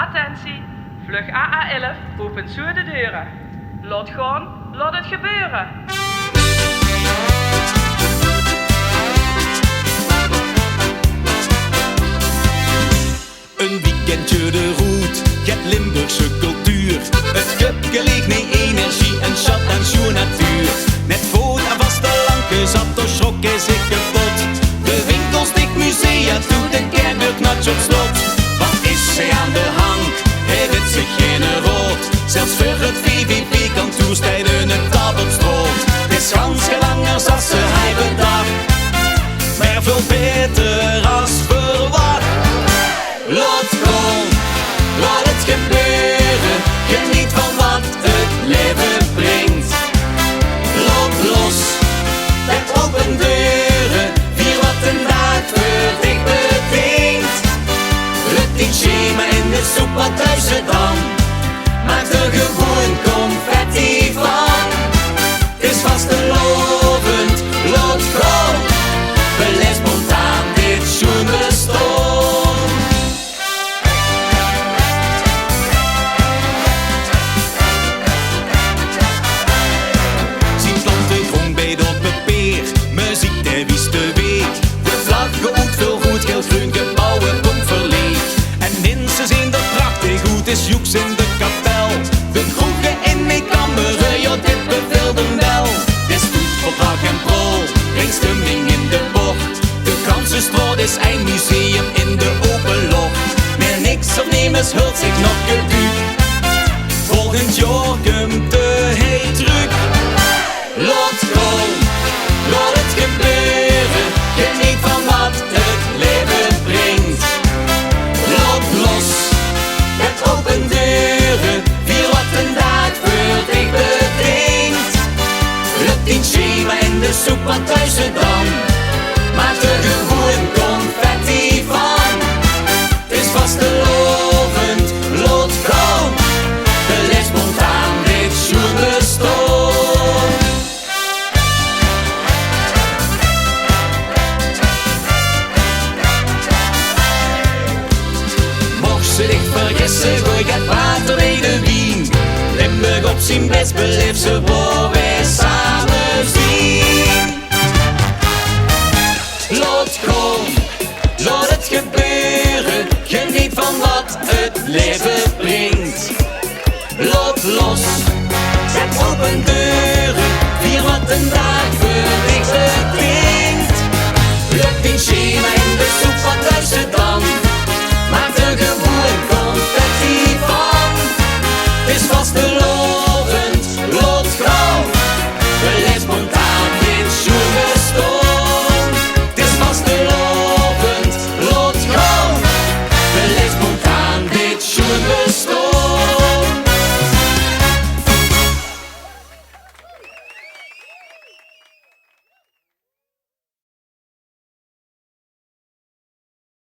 Attentie, vlug AA11 opent zo de deuren. Laat gaan, laat het gebeuren. Een weekendje de route, het Limburgse cultuur. Het clubje leeg met energie, een chat en zo'n natuur. Net voor en vaste lanken zat, door schrok is ik kapot. De winkels dicht, musea toe, de kerkdeur knatsch op slot. Wat is zij aan de hang? Hij wit zich geen rood. Zelfs voor het VVV kan toestijden het tabbelstroot. Het is gans gelanger als ze hij bedacht, maar veel beter als verwacht. Laat gaan, laat het gebeuren. Geniet van wat het leven brengt. Loop los, met open deuren. Vier wat een dag voor dich bedenkt. Het niet schema in de soep wat thuis dan. Maak er gewoon confetti van. Het is vastelovend, laat gaan. Beleef spontaan dit schoen bestond. Muziek der wieste week. De vlag geoefend, veel goed, geel, groen, gebouwen, komt verleeg. En minstens in dat prachtig goed is joeks in de kapel. De kroegen in mijn kammeren, ja dit beveelde wel. Het is goed voor Praag en Prol, geen stemming in de bocht. De Gansenstraat is een museum in de open locht. Meer niks opnemers hult zich nog gebuuk. Volgend jaar komt de heet terug. Laat gaan, laat het gebeuren. Geniet van wat het leven brengt. Loop los, met open deuren. Vier wat een dag voor dich bedenkt. Lukt in schema in de soep wat thuis dan. Maak er gewoon confetti van. Het is vastelovend, laat gaan. Beleef spontaan dit schoen bestond. Ze licht vergissen, gooi het water bij de wien. Limburg op zijn best beleeft ze waar wij samen zien. Laat gaan, laat het gebeuren. Geniet van wat het leven brengt. Laat los, zet open deuren. Vier wat een dag voor dich bedenkt. Lukt in schema